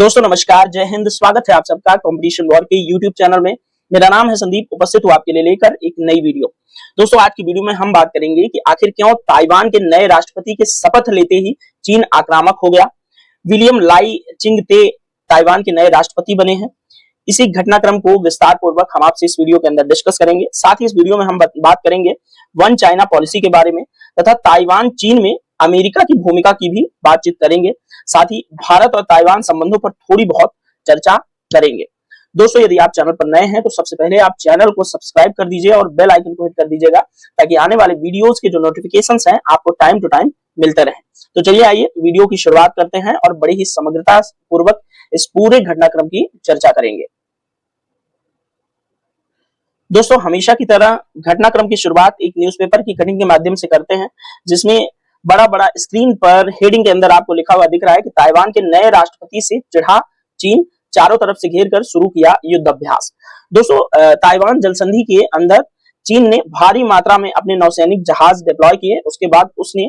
दोस्तों नमस्कार, जय हिंद। स्वागत है आप सबका कंपटीशन वॉर के यूट्यूब चैनल में। मेरा नाम है संदीप, उपस्थित हूं आपके लिए लेकर एक नई वीडियो। दोस्तों आज की वीडियो में हम बात करेंगे कि आखिर क्यों ताइवान के नए राष्ट्रपति के शपथ लेते ही चीन आक्रामक हो गया। विलियम लाई चिंग-ते ताइवान के नए राष्ट्रपति बने हैं। इसी घटनाक्रम को विस्तार पूर्वक हम आपसे इस वीडियो के अंदर डिस्कस करेंगे। साथ ही इस वीडियो में हम बात करेंगे वन चाइना पॉलिसी के बारे में तथा ताइवान चीन में अमेरिका की भूमिका की भी बातचीत करेंगे। साथ ही भारत और ताइवान संबंधों पर थोड़ी बहुत चर्चा करेंगे। दोस्तों यदि आप चैनल पर नए हैं तो सबसे पहले आप चैनल को सब्सक्राइब कर दीजिए और बेल आइकन को हिट कर दीजिएगा ताकि आने वाले वीडियोस के जो नोटिफिकेशंस हैं आपको टाइम टू टाइम मिलते रहें। तो चलिए आइए वीडियो की शुरुआत करते हैं और बड़ी ही समग्रता पूर्वक इस पूरे घटनाक्रम की चर्चा करेंगे। दोस्तों हमेशा की तरह घटनाक्रम की शुरुआत एक न्यूज़पेपर की कटिंग के माध्यम से करते हैं, जिसमें बड़ा स्क्रीन पर हेडिंग के अंदर आपको लिखा हुआ दिख रहा है कि ताइवान के नए राष्ट्रपति से चिढ़ा चीन, चारों तरफ से घेर कर शुरू किया युद्ध अभ्यास। दोस्तों ताइवान जल संधि के अंदर चीन ने भारी मात्रा में अपने नौसैनिक जहाज डिप्लॉय किए। उसके बाद उसने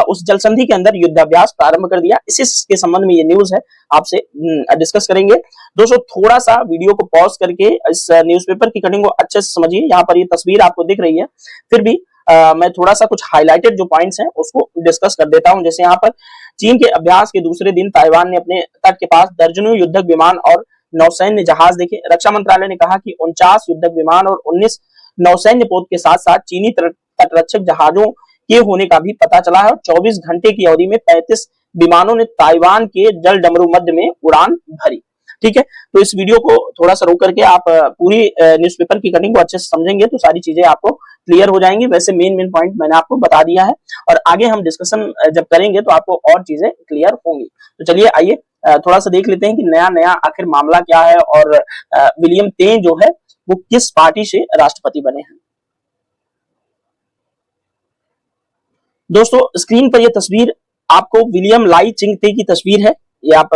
उस जल संधि के अंदर युद्ध अभ्यास प्रारंभ कर दिया। इसी के संबंध में ये न्यूज है, आपसे डिस्कस करेंगे। दोस्तों थोड़ा सा वीडियो को पॉज करके इस न्यूज़पेपर की कटिंग को अच्छे से समझिए। यहाँ पर ये तस्वीर आपको दिख रही है, फिर भी मैं थोड़ा सा कुछ हाईलाइटेड जो पॉइंट्स हैं उसको डिस्कस कर देता हूं। जैसे यहाँ पर चीन के अभ्यास के दूसरे दिन ताइवान ने अपने तट के पास दर्जनों युद्धक विमान और नौसैन्य जहाज देखे। रक्षा मंत्रालय ने कहा कि 49 युद्धक विमान और 19 नौसैन्य पोत के साथ साथ चीनी तटरक्षक जहाजों के होने का भी पता चला है। 24 घंटे की अवधि में 35 विमानों ने ताइवान के जल डमरू मध्य में उड़ान भरी। ठीक है, तो इस वीडियो को थोड़ा सा रोक करके आप पूरी न्यूज़पेपर की कटिंग को अच्छे से समझेंगे तो सारी चीजें आपको क्लियर हो जाएंगी। वैसे मेन पॉइंट मैंने आपको बता दिया है और आगे हम डिस्कशन जब करेंगे तो आपको और चीजें क्लियर होंगी। तो चलिए आइए थोड़ा सा देख लेते हैं कि नया आखिर मामला क्या है और विलियम ते जो है वो किस पार्टी से राष्ट्रपति बने हैं। दोस्तों स्क्रीन पर यह तस्वीर आपको विलियम लाई चिंग-ते की तस्वीर है, ये आप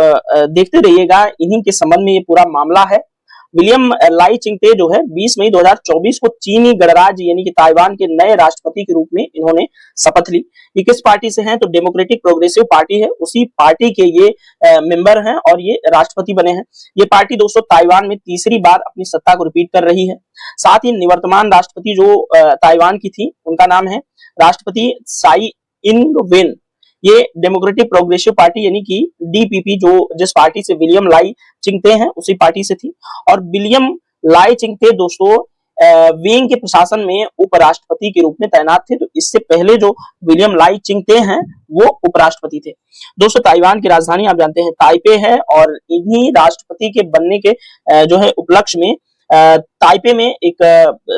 देखते रहिएगा। इन्हीं के संबंध में ये पूरा मामला है। विलियम लाई चिंग-ते जो है 20 मई 2024 को चीनी गणराज्य यानी कि ताइवान के नए राष्ट्रपति के रूप में इन्होंने शपथ ली। ये किस पार्टी से हैं तो डेमोक्रेटिक प्रोग्रेसिव पार्टी है, उसी पार्टी के ये मेंबर हैं और ये राष्ट्रपति बने हैं। ये पार्टी दोस्तों ताइवान में तीसरी बार अपनी सत्ता को रिपीट कर रही है। साथ ही निवर्तमान राष्ट्रपति जो ताइवान की थी उनका नाम है राष्ट्रपति साई इंग वेन। ये डेमोक्रेटिक प्रोग्रेसिव पार्टी यानी कि डीपीपी जो जिस पार्टी से विलियम लाई चिंग-ते हैं उसी पार्टी से थी। और विलियम लाई चिंग-ते दोस्तों वेंग के प्रशासन में उपराष्ट्रपति के रूप में तैनात थे। तो इससे पहले जो विलियम लाई चिंग-ते हैं वो उपराष्ट्रपति थे। दोस्तों ताइवान की राजधानी आप जानते हैं ताइपे है और इन्हीं राष्ट्रपति के बनने के जो है उपलक्ष्य में ताइपे में एक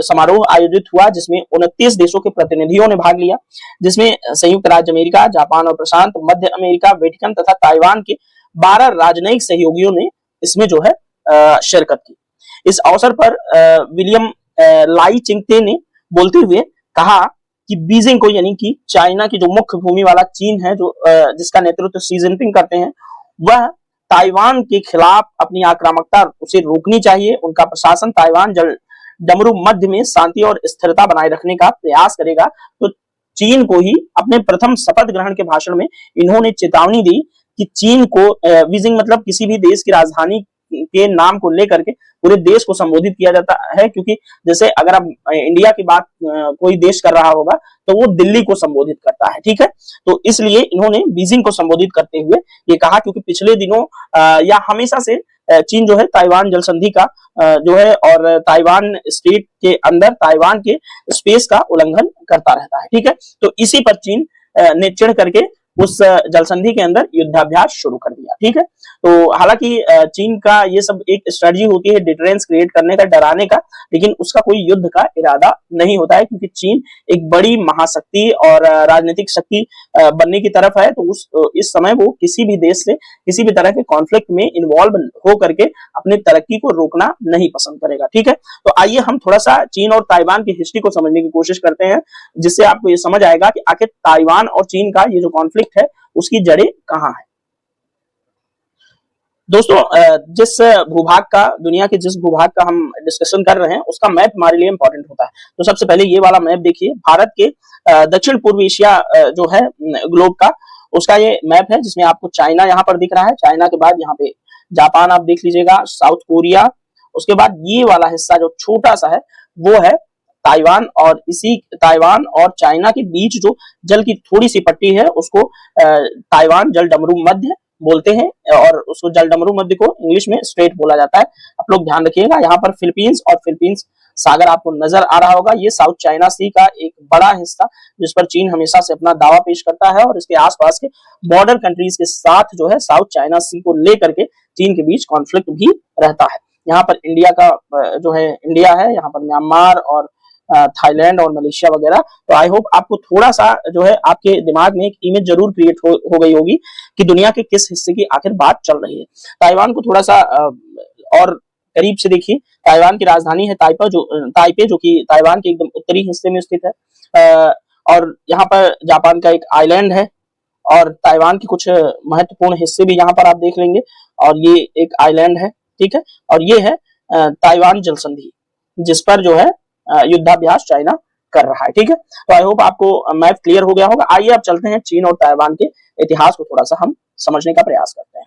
समारोह आयोजित हुआ जिसमें 29 देशों के प्रतिनिधियों ने भाग लिया, जिसमें संयुक्त राज्य अमेरिका, जापान और प्रशांत मध्य अमेरिका, वेटिकन तथा ताइवान के 12 राजनयिक सहयोगियों ने इसमें जो है शिरकत की। इस अवसर पर विलियम लाई चिंग-ते ने बोलते हुए कहा कि बीजिंग को यानी कि चाइना की जो मुख्य भूमि वाला चीन है जो जिसका नेतृत्व शी जिनपिंग करते हैं, वह ताइवान के खिलाफ अपनी आक्रामकता उसे रोकनी चाहिए। उनका प्रशासन ताइवान जल डमरू मध्य में शांति और स्थिरता बनाए रखने का प्रयास करेगा। तो चीन को ही अपने प्रथम शपथ ग्रहण के भाषण में इन्होंने चेतावनी दी कि चीन को बीजिंग मतलब किसी भी देश की राजधानी के नाम को लेकर के पूरे देश को संबोधित किया जाता है, क्योंकि जैसे अगर अब इंडिया की बात कोई देश कर रहा होगा तो वो दिल्ली को संबोधित करता है। ठीक है, तो इसलिए इन्होंने बीजिंग को संबोधित करते हुए ये कहा, क्योंकि पिछले दिनों या हमेशा से चीन जो है ताइवान जल संधि का जो है और ताइवान स्टेट के अंदर ताइवान के स्पेस का उल्लंघन करता रहता है। ठीक है, तो इसी पर चीन ने चिढ़ करके उस जल संधि के अंदर युद्धाभ्यास शुरू कर दिया। ठीक है, तो हालांकि चीन का ये सब एक स्ट्रेटजी होती है डिटरेंस क्रिएट करने का, डराने का, लेकिन उसका कोई युद्ध का इरादा नहीं होता है, क्योंकि चीन एक बड़ी महाशक्ति और राजनीतिक शक्ति बनने की तरफ है। तो इस समय वो किसी भी देश से किसी भी तरह के कॉन्फ्लिक्ट में इन्वॉल्व हो करके अपनी तरक्की को रोकना नहीं पसंद करेगा। ठीक है, तो आइए हम थोड़ा सा चीन और ताइवान की हिस्ट्री को समझने की कोशिश करते हैं, जिससे आपको ये समझ आएगा कि आखिर ताइवान और चीन का ये जो कॉन्फ्लिक्ट है उसकी जड़ें कहां है। दोस्तों जिस भूभाग का दुनिया के जिस भूभाग का हम डिस्कशन कर रहे हैं उसका मैप हमारे लिए इंपॉर्टेंट होता है। तो सबसे पहले ये वाला मैप देखिए, भारत के दक्षिण पूर्व एशिया जो है ग्लोब का, उसका ये मैप है जिसमें आपको चाइना यहाँ पर दिख रहा है। चाइना के बाद यहाँ पे जापान आप देख लीजिएगा, साउथ कोरिया, उसके बाद ये वाला हिस्सा जो छोटा सा है वो है ताइवान, और इसी ताइवान और चाइना के बीच जो जल की थोड़ी सी पट्टी है उसको ताइवान जलडमरू मध्य बोलते हैं, और उसको जलडमरू मध्य को इंग्लिश में स्ट्रेट बोला जाता है। आप लोग ध्यान रखिएगा। यहाँ पर फिलीपींस और फिलीपींस सागर आपको नजर आ रहा होगा। ये साउथ चाइना सी का एक बड़ा हिस्सा जिस पर चीन हमेशा से अपना दावा पेश करता है, और इसके आसपास के बॉर्डर कंट्रीज के साथ जो है साउथ चाइना सी को लेकर के चीन के बीच कॉन्फ्लिक्ट भी रहता है। यहाँ पर इंडिया का जो है इंडिया है, यहाँ पर म्यांमार और थाईलैंड और मलेशिया वगैरह। तो आई होप आपको थोड़ा सा जो है आपके दिमाग में एक इमेज जरूर क्रिएट हो गई होगी कि दुनिया के किस हिस्से की आखिर बात चल रही है। ताइवान को थोड़ा सा और करीब से देखिए। ताइवान की राजधानी है ताइपे, जो कि ताइवान के एकदम उत्तरी हिस्से में स्थित है, और यहाँ पर जापान का एक आइलैंड है, और ताइवान के कुछ महत्वपूर्ण हिस्से भी यहाँ पर आप देख लेंगे, और ये एक आइलैंड है, ठीक है। और ये है ताइवान जल संधि, जिस पर जो है युद्धाभ्यास चाइना कर रहा है, ठीक है। तो आई होप आपको मैप क्लियर हो गया होगा। आइए अब चलते हैं चीन और ताइवान के इतिहास को थोड़ा सा हम समझने का प्रयास करते हैं।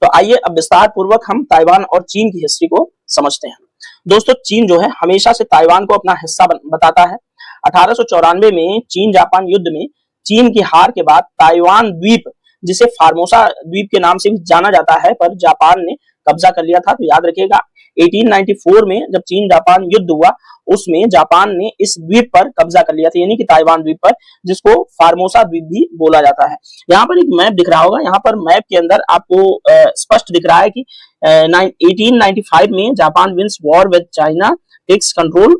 तो आइए अब विस्तार पूर्वक हम ताइवान और चीन की हिस्ट्री को समझते हैं। दोस्तों, चीन जो है हमेशा से ताइवान को अपना हिस्सा बताता है। 1894 में चीन जापान युद्ध में चीन की हार के बाद ताइवान द्वीप, जिसे फार्मोसा द्वीप के नाम से भी जाना जाता है, पर जापान ने कब्जा कर लिया था। तो याद रखिएगा 1894 में जब चीन जापान युद्ध हुआ उसमें जापान ने इस द्वीप पर कब्जा कर लिया था, यानी कि ताइवान द्वीप पर, जिसको फार्मोसा द्वीप भी बोला जाता है। यहाँ पर एक मैप दिख रहा होगा। यहाँ पर मैप के अंदर आपको स्पष्ट दिख रहा है कि 1895 में Japan wins war with China takes control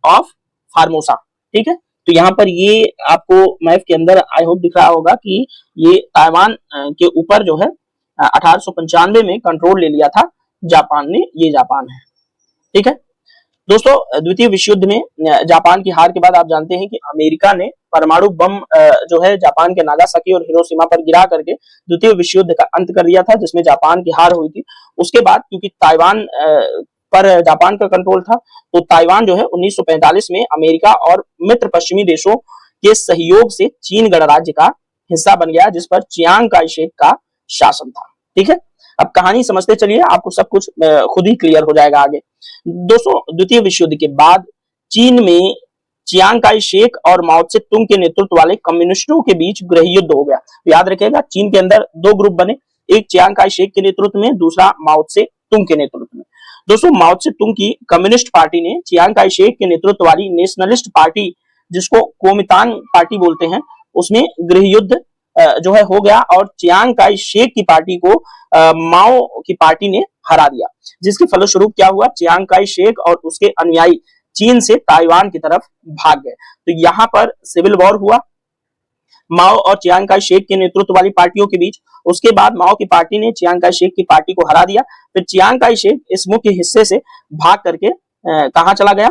of Formosa, ठीक है। तो यहाँ पर ये आपको मैप के अंदर आई होप दिख रहा होगा कि ये ताइवान के ऊपर जो है 1895 में कंट्रोल ले लिया था जापान ने। ये जापान है, ठीक है। दोस्तों, द्वितीय विश्व युद्ध में जापान की हार के बाद आप जानते हैं कि अमेरिका ने परमाणु बम जो है जापान के नागासाकी और हिरोशिमा पर गिरा करके द्वितीय विश्व युद्ध का अंत कर दिया था, जिसमें जापान की हार हुई थी। उसके बाद क्योंकि ताइवान पर जापान का कंट्रोल था, तो ताइवान जो है 1945 में अमेरिका और मित्र पश्चिमी देशों के सहयोग से चीन गणराज्य का हिस्सा बन गया, जिस पर चियांग काई शेक का शासन था, ठीक है। अब कहानी समझते चलिए, आपको सब कुछ खुद ही क्लियर हो जाएगा आगे। दोस्तों, द्वितीय विश्व युद्ध के बाद चीन में चियांग काई शेक और माओ त्से तुंग के नेतृत्व वाले कम्युनिस्टों के बीच गृह युद्ध हो गया। तो याद रखिएगा, चीन के अंदर दो ग्रुप बने, एक चियांग काई शेक के नेतृत्व में, दूसरा माओ त्से तुंग के नेतृत्व में। दोस्तों, माओ त्से तुंग की कम्युनिस्ट पार्टी ने चियांग काई शेक के नेतृत्व वाली नेशनलिस्ट पार्टी, जिसको कोमितांग पार्टी बोलते हैं, उसमें गृह युद्ध जो है हो गया, और चियांग काई शेक की पार्टी को माओ की पार्टी ने हरा दिया, जिसके फलस्वरूप क्या हुआ, चियांग काई शेक और उसके अनुयायी चीन से ताइवान की तरफ भाग गए। तो यहाँ पर सिविल वॉर हुआ माओ और चियांग काई शेक के नेतृत्व वाली पार्टियों के बीच। उसके बाद माओ की पार्टी ने चियांग काई शेक की पार्टी को हरा दिया। फिर चियांग काई शेक इस मुख्य हिस्से से भाग करके कहां चला गया,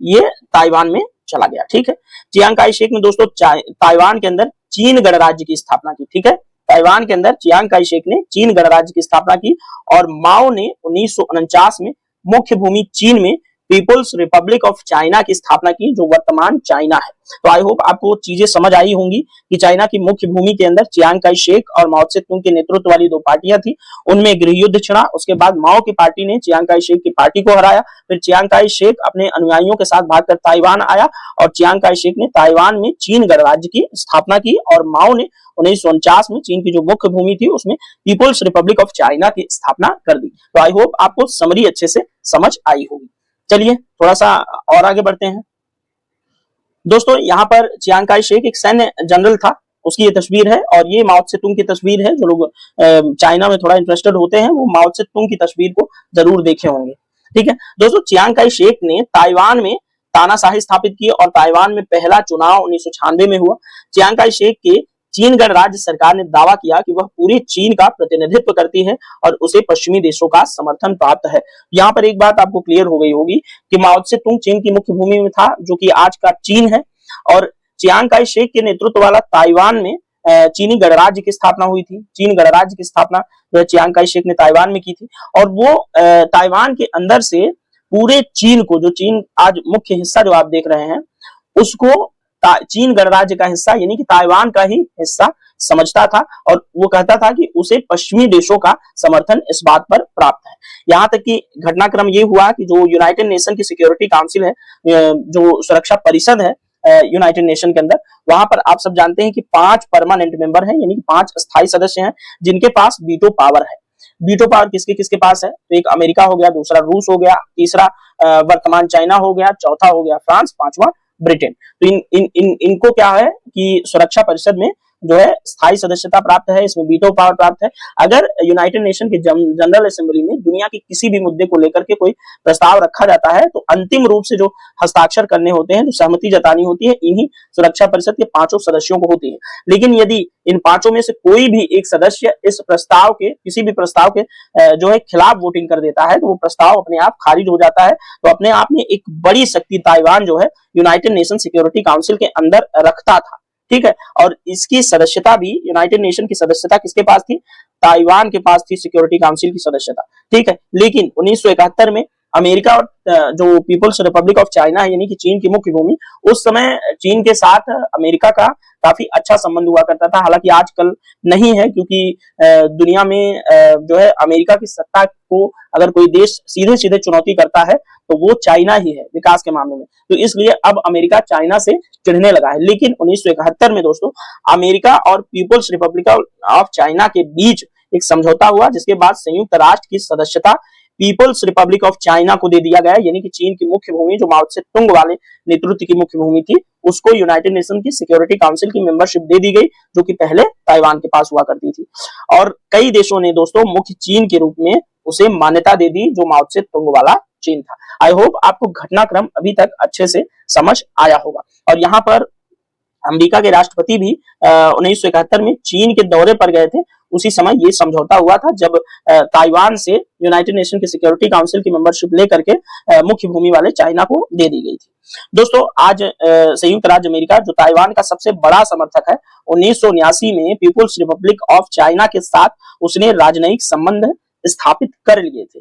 ये ताइवान में चला गया, ठीक है। चियांग काई शेक ने दोस्तों ताइवान के अंदर चीन गणराज्य की स्थापना की, ठीक है। ताइवान के अंदर चियांग काई शेक ने चीन गणराज्य की स्थापना की, और माओ ने 1949 में मुख्य भूमि चीन में पीपुल्स रिपब्लिक ऑफ चाइना की स्थापना की, जो वर्तमान चाइना है। तो आई होप आपको चीजें समझ आई होंगी कि चाइना की मुख्य भूमि के अंदर चियांग काई शेक और माओ त्से तुंग के नेतृत्व वाली दो पार्टियां थी, उनमें गृह युद्ध छिड़ा। उसके बाद माओ की पार्टी ने चियांग काई शेक की पार्टी को हराया। फिर चियांग काई शेक अपने अनुयायियों के साथ भागकर ताइवान आया, और चियांग काई शेक ने ताइवान में चीन गणराज्य की स्थापना की, और माओ ने 1949 में चीन की जो मुख्य भूमि थी उसमें पीपुल्स रिपब्लिक ऑफ चाइना की स्थापना कर दी। तो आई होप आपको समरी अच्छे से समझ आई होगी। चलिए थोड़ा सा और आगे बढ़ते हैं। दोस्तों, यहाँ पर चियांग काई शेक एक सैन्य जनरल था, उसकी ये तस्वीर है, और ये माओ त्से तुंग की तस्वीर है। जो लोग चाइना में थोड़ा इंटरेस्टेड होते हैं वो माओ त्से तुंग की तस्वीर को जरूर देखे होंगे, ठीक है। दोस्तों, चियांग काई शेक ने ताइवान में तानाशाही स्थापित की, और ताइवान में पहला चुनाव 1996 में हुआ। चियांग काई शेक के चीन गणराज्य सरकार ने दावा किया कि वह पूरे चीन का प्रतिनिधित्व करती है और उसे पश्चिमी देशों का समर्थन प्राप्त है। यहाँ पर एक बात आपको क्लियर हो गई होगी कि माओ त्से तुंग चीन की मुख्य भूमि में था, जो कि आज का चीन है, और चियांग काई शेक के नेतृत्व वाला ताइवान में चीनी गणराज्य की स्थापना हुई थी। चीन गणराज्य की स्थापना जो चियांग काई शेक ने ताइवान में की थी, और वो ताइवान के अंदर से पूरे चीन को, जो चीन आज मुख्य हिस्सा जो आप देख रहे हैं, उसको चीन गणराज्य का हिस्सा यानी कि ताइवान का ही हिस्सा समझता था और वो कहता था कि उसे पश्चिमी देशों का समर्थन इस बात पर प्राप्त है। यहाँ तक कि घटनाक्रम ये हुआ कि जो यूनाइटेड नेशन की सिक्योरिटी काउंसिल है, जो सुरक्षा परिषद है यूनाइटेड नेशन के अंदर, वहां पर आप सब जानते हैं कि 5 परमानेंट मेंबर हैं, यानी कि 5 स्थायी सदस्य हैं जिनके पास वीटो पावर है। वीटो पावर किसके किसके पास है? तो एक अमेरिका हो गया, दूसरा रूस हो गया, तीसरा वर्तमान चाइना हो गया, चौथा हो गया फ्रांस, पांचवा ब्रिटेन। तो इनको क्या है कि सुरक्षा परिषद में जो है स्थायी सदस्यता प्राप्त है, इसमें वीटो पावर प्राप्त है। अगर यूनाइटेड नेशन की जनरल असेंबली में दुनिया के किसी भी मुद्दे को लेकर के कोई प्रस्ताव रखा जाता है तो अंतिम रूप से जो हस्ताक्षर करने होते हैं, जो सहमति जतानी होती है, इन्हीं सुरक्षा परिषद के 5 सदस्यों को होती है। लेकिन यदि इन 5 में से कोई भी एक सदस्य इस प्रस्ताव के, किसी भी प्रस्ताव के जो है खिलाफ वोटिंग कर देता है तो वो प्रस्ताव अपने आप खारिज हो जाता है। तो अपने आप में एक बड़ी शक्ति ताइवान जो है यूनाइटेड नेशन सिक्योरिटी काउंसिल के अंदर रखता था, ठीक है। और इसकी सदस्यता भी, यूनाइटेड नेशन की सदस्यता किसके पास थी? ताइवान के पास थी सिक्योरिटी काउंसिल की सदस्यता, ठीक है। लेकिन 1971 में अमेरिका और जो पीपल्स रिपब्लिक ऑफ चाइना है, यानी कि चीन की मुख्य भूमि, उस समय चीन के साथ अमेरिका का काफी अच्छा संबंध हुआ करता था। हालांकि आजकल नहीं है, क्योंकि दुनिया में जो है अमेरिका की सत्ता को अगर कोई देश सीधे सीधे चुनौती करता है तो वो चाइना ही है विकास के मामले में। तो इसलिए अब अमेरिका चाइना से चिढ़ने लगा है। लेकिन 1971 में दोस्तों अमेरिका और पीपल्स रिपब्लिक ऑफ चाइना के बीच एक समझौता हुआ, जिसके बाद संयुक्त राष्ट्र की सदस्यता पीपल्स रिपब्लिक ऑफ चाइना को दे दिया गया, यानी कि चीन की मुख्य भूमि जो माओ से तुंग वाले नेतृत्व की मुख्य भूमि थी, उसको यूनाइटेड नेशन की सिक्योरिटी काउंसिल की मेंबरशिप दे दी गई, जो कि पहले ताइवान के पास हुआ करती थी। और कई देशों ने दोस्तों मुख्य चीन के रूप में उसे मान्यता दे दी, जो माओ से तुंग वाला चीन था। आई होप आपको घटनाक्रम अभी तक अच्छे से समझ आया होगा। और यहाँ पर अमेरिका के राष्ट्रपति भी 1971 में चीन के दौरे पर गए थे। उसी समय ये समझौता हुआ था, जब ताइवान से यूनाइटेड नेशन की सिक्योरिटी काउंसिल की मेंबरशिप लेकर के मुख्य भूमि वाले चाइना को दे दी गई थी। दोस्तों आज संयुक्त राज्य अमेरिका, जो ताइवान का सबसे बड़ा समर्थक है, 1979 में पीपुल्स रिपब्लिक ऑफ चाइना के साथ उसने राजनयिक संबंध स्थापित कर लिए थे।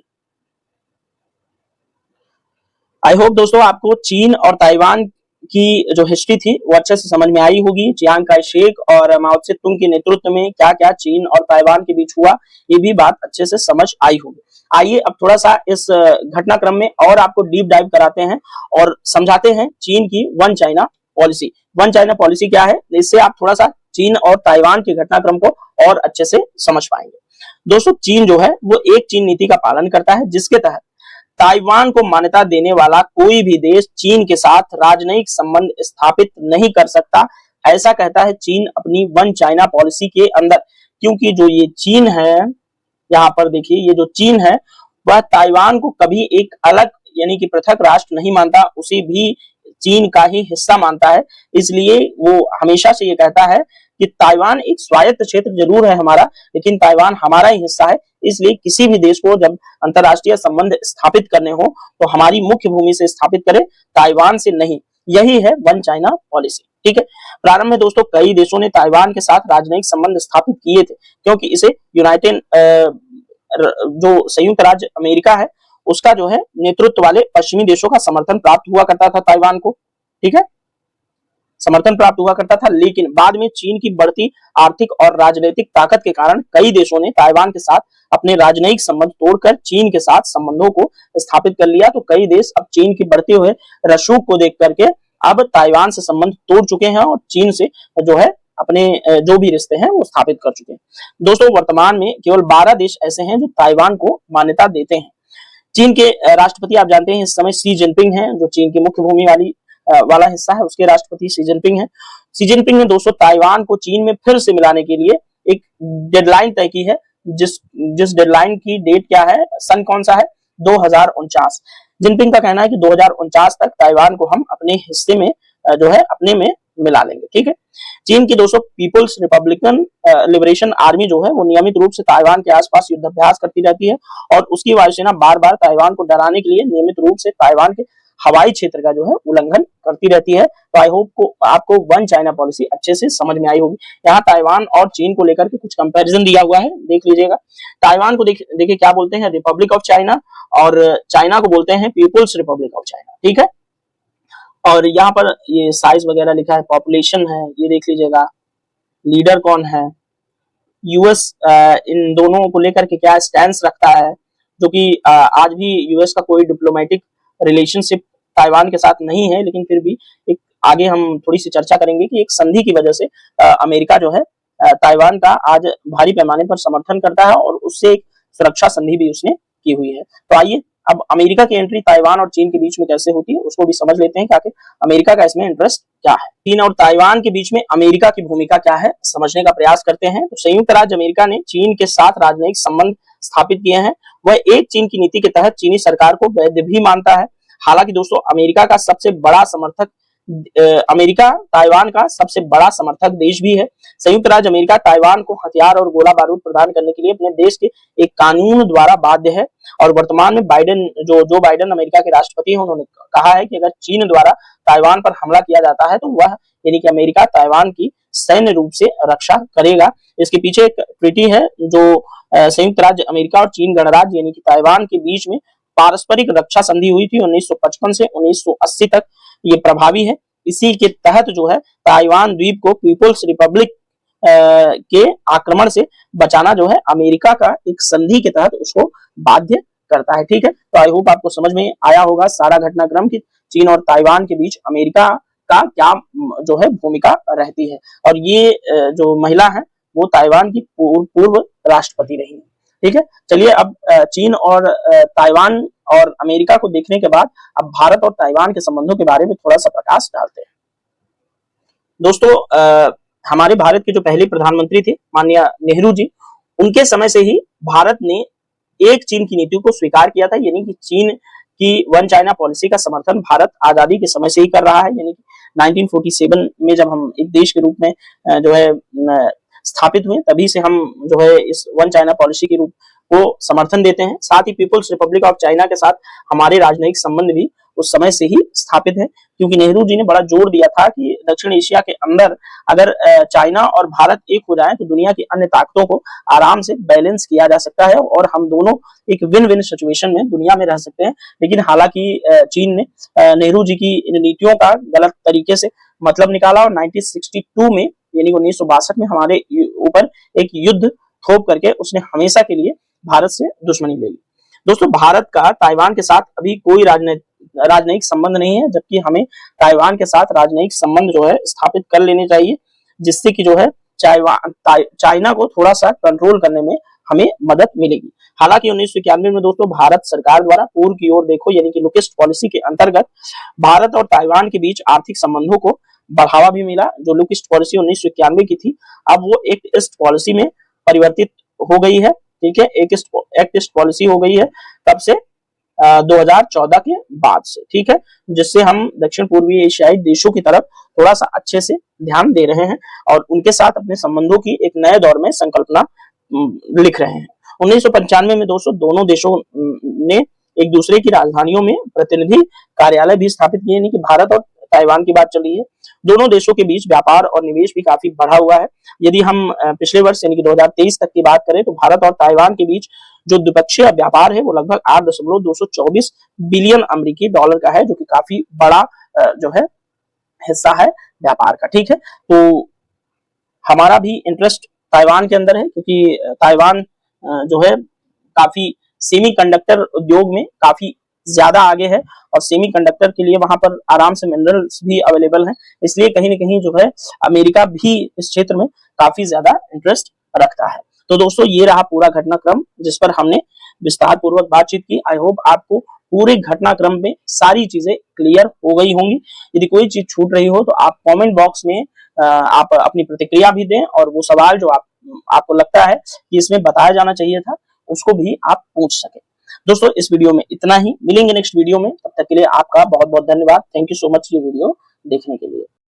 आई होप दोस्तों आपको चीन और ताइवान की जो हिस्ट्री थी वो अच्छे से समझ में आई होगी। चियांग काई शेक और माओ से तुंग के नेतृत्व में क्या क्या चीन और ताइवान के बीच हुआ, ये भी बात अच्छे से समझ आई होगी। आइए अब थोड़ा सा इस घटनाक्रम में और आपको डीप डाइव कराते हैं और समझाते हैं चीन की one China policy. One China policy क्या है, इससे आप थोड़ा सा चीन और ताइवान के घटनाक्रम को और अच्छे से समझ पाएंगे। दोस्तों चीन जो है वो एक चीन नीति का पालन करता है, जिसके तहत ताइवान को मान्यता देने वाला कोई भी देश चीन के साथ राजनयिक संबंध स्थापित नहीं कर सकता, ऐसा कहता है चीन अपनी वन चाइना पॉलिसी के अंदर। क्योंकि जो ये चीन है, यहाँ पर देखिए, ये जो चीन है वह ताइवान को कभी एक अलग यानी कि पृथक राष्ट्र नहीं मानता, उसे भी चीन का ही हिस्सा मानता है। इसलिए वो हमेशा से ये कहता है कि ताइवान एक स्वायत्त क्षेत्र जरूर है हमारा, लेकिन ताइवान हमारा ही हिस्सा है। इसलिए किसी भी देश को जब अंतरराष्ट्रीय संबंध स्थापित करने हो तो हमारी मुख्य भूमि से स्थापित करे, ताइवान से नहीं। यही है वन चाइना पॉलिसी, ठीक है। प्रारंभ में दोस्तों कई देशों ने ताइवान के साथ राजनयिक संबंध स्थापित किए थे, क्योंकि इसे यूनाइटेड जो संयुक्त राज्य अमेरिका है उसका जो है नेतृत्व वाले पश्चिमी देशों का समर्थन प्राप्त हुआ करता था ताइवान को, ठीक है, समर्थन प्राप्त हुआ करता था। लेकिन बाद में चीन की बढ़ती आर्थिक और राजनीतिक ताकत के कारण कई देशों ने ताइवान के साथ अपने राजनयिक संबंध तोड़कर चीन के साथ संबंधों को स्थापित कर लिया। तो कई देश अब चीन की बढ़ते हुए रसूख को देख करके अब ताइवान से संबंध तोड़ चुके हैं और चीन से जो है अपने जो भी रिश्ते हैं वो स्थापित कर चुके हैं। दोस्तों वर्तमान में केवल 12 देश ऐसे हैं जो ताइवान को मान्यता देते हैं। चीन के राष्ट्रपति आप जानते हैं इस समय शी जिनपिंग हैं, जो चीन की मुख्य भूमि वाला हिस्सा है, उसके राष्ट्रपति शी जिनपिंग हैं। शी जिनपिंग ने दोस्तों ताइवान को चीन में फिर से मिलाने के लिए एक डेडलाइन तय की है, जिस डेडलाइन की डेट क्या है, सन कौन सा है, 2049। जिनपिंग का कहना है कि 2049 तक ताइवान को हम अपने हिस्से में जो है अपने में मिला लेंगे, ठीक है। चीन की दोस्तों पीपुल्स रिपब्लिकन लिबरेशन आर्मी जो है वो नियमित रूप से ताइवान के आसपास युद्धाभ्यास करती रहती है और उसकी वायुसेना बार बार ताइवान को डराने के लिए नियमित रूप से ताइवान के हवाई क्षेत्र का जो है उल्लंघन करती रहती है। तो आई होप को आपको वन चाइना पॉलिसी अच्छे से समझ में आई होगी। यहाँ ताइवान और चीन को लेकर के कुछ कंपैरिजन दिया हुआ है, देख लीजिएगा। ताइवान को देखिए क्या बोलते हैं, रिपब्लिक ऑफ चाइना, और चाइना को बोलते हैं पीपुल्स रिपब्लिक ऑफ चाइना, ठीक है। और यहाँ पर ये साइज वगैरह लिखा है, पॉपुलेशन है, ये देख लीजिएगा, लीडर कौन है, यूएस इन दोनों को लेकर के क्या स्टैंड रखता है, जो कि आज भी यूएस का कोई डिप्लोमेटिक रिलेशनशिप ताइवान के साथ नहीं है, लेकिन फिर भी एक आगे हम थोड़ी सी चर्चा करेंगे कि एक संधि की वजह से अमेरिका जो है ताइवान का आज भारी पैमाने पर समर्थन करता है और उससे एक सुरक्षा संधि भी उसने की हुई है। तो आइए अब अमेरिका की एंट्री ताइवान और चीन के बीच में कैसे होती है उसको भी समझ लेते हैं कि आखिर अमेरिका का इसमें इंटरेस्ट क्या है। चीन और ताइवान के बीच में अमेरिका की भूमिका क्या है समझने का प्रयास करते हैं। तो संयुक्त राज्य अमेरिका ने चीन के साथ राजनयिक संबंध स्थापित किए हैं। वह एक चीन की नीति के तहत चीनी सरकार को वैध भी मानता है। हालांकि दोस्तों अमेरिका का सबसे बड़ा समर्थक अमेरिका ताइवान का सबसे बड़ा समर्थक देश भी है। संयुक्त राज्य अमेरिका ताइवान को हथियार और गोला बारूद प्रदान करने के लिए अपने देश के एक कानून द्वारा बाध्य है और वर्तमान में जो बाइडेन अमेरिका के राष्ट्रपति हैं उन्होंने कहा है कि अगर चीन द्वारा ताइवान पर हमला किया जाता है तो वह यानी कि अमेरिका ताइवान की सैन्य रूप से रक्षा करेगा। इसके पीछे एक ट्रीटी है जो संयुक्त राज्य अमेरिका और चीन गणराज्य यानी कि ताइवान के बीच में पारस्परिक रक्षा संधि हुई थी 1955 से 1980 तक ये प्रभावी है। इसी के तहत जो है ताइवान द्वीप को पीपुल्स रिपब्लिक के आक्रमण से बचाना जो है अमेरिका का एक संधि के तहत उसको बाध्य करता है। ठीक है, तो आई होप आपको समझ में आया होगा सारा घटनाक्रम कि चीन और ताइवान के बीच अमेरिका का क्या जो है भूमिका रहती है और ये जो महिला है वो ताइवान की पूर्व राष्ट्रपति रही है। ठीक है, चलिए अब चीन और ताइवान और अमेरिका को देखने के बाद अब भारत और ताइवान के संबंधों के बारे में थोड़ा सा प्रकाश डालते हैं। दोस्तों हमारे भारत के जो पहले प्रधानमंत्री थे माननीय नेहरू जी, उनके समय से ही भारत ने एक चीन की नीति को स्वीकार किया था, यानी कि चीन की वन चाइना पॉलिसी का समर्थन भारत आजादी के समय से ही कर रहा है। यानी कि 1947 में जब हम एक देश के रूप में जो है स्थापित हुए तभी से हम जो है इस वन चाइना पॉलिसी के रूप को समर्थन देते हैं। साथ ही पीपुल्स रिपब्लिक ऑफ चाइना के साथ हमारे राजनयिक संबंध भी उस समय से ही स्थापित है, क्योंकि नेहरू जी ने बड़ा जोर दिया था कि दक्षिण एशिया के अंदर अगर चाइना और भारत एक हो जाए तो दुनिया की अन्य ताकतों को आराम से बैलेंस किया जा सकता है और हम दोनों एक विन विन सिचुएशन में दुनिया में रह सकते हैं। लेकिन हालांकि चीन ने नेहरू जी की इन नीतियों का गलत तरीके से मतलब निकाला और 1962 में यानी 1962 में हमारे ऊपर एक युद्ध थोप करके उसने हमेशा के लिए भारत से दुश्मनी ले ली। दोस्तों भारत का ताइवान के साथ अभी कोई राजनयिक संबंध नहीं है, जबकि हमें ताइवान के साथ राजनयिक संबंध जो है स्थापित कर लेने चाहिए, जिससे कि जो है चाइना को थोड़ा सा कंट्रोल करने में हमें मदद मिलेगी। हालांकि 1991 में दोस्तों भारत सरकार द्वारा पूर्व की ओर देखो यानी कि लुकेस्ट पॉलिसी के अंतर्गत भारत और ताइवान के बीच आर्थिक संबंधों को बढ़ावा भी मिला। जो लुकेस्ट पॉलिसी 1991 की थी अब वो एक्ट ईस्ट पॉलिसी में परिवर्तित हो गई है। ठीक है, एक्ट ईस्ट पॉलिसी हो गई है तब से 2014 के बाद से। ठीक है, जिससे हम दक्षिण पूर्वी एशियाई देशों की तरफ थोड़ा सा अच्छे से ध्यान दे रहे हैं और उनके साथ अपने संबंधों की एक नए दौर में संकल्पना लिख रहे हैं। 1995 में दोनों देशों ने एक दूसरे की राजधानियों में प्रतिनिधि कार्यालय भी स्थापित किए, यानी कि भारत और ताइवान की बात चल रही है। दोनों देशों के बीच व्यापार और निवेश भी काफी बढ़ा हुआ है। यदि हम पिछले वर्ष यानी कि 2023 तक की बात करें तो भारत और ताइवान के बीच जो द्विपक्षीय व्यापार है वो लगभग 8.224 बिलियन अमेरिकी डॉलर का है, जो कि काफी बड़ा जो है हिस्सा है व्यापार का। ठीक है, तो हमारा भी इंटरेस्ट ताइवान के अंदर है, क्योंकि ताइवान जो है काफी सेमीकंडक्टर उद्योग में काफी ज्यादा आगे है और सेमीकंडक्टर के लिए वहां पर आराम से मिनरल्स भी अवेलेबल हैं, इसलिए कहीं ना कहीं जो है अमेरिका भी इस क्षेत्र में काफी ज्यादा इंटरेस्ट रखता है। तो दोस्तों ये रहा पूरा घटनाक्रम जिस पर हमने विस्तार पूर्वक बातचीत की। आई होप आपको पूरे घटनाक्रम में सारी चीजें क्लियर हो गई होंगी। यदि कोई चीज छूट रही हो तो आप कमेंट बॉक्स में आप अपनी प्रतिक्रिया भी दें और वो सवाल जो आपको लगता है कि इसमें बताया जाना चाहिए था उसको भी आप पूछ सके। दोस्तों इस वीडियो में इतना ही, मिलेंगे नेक्स्ट वीडियो में, तब तक के लिए आपका बहुत बहुत धन्यवाद। थैंक यू सो मच ये वीडियो देखने के लिए।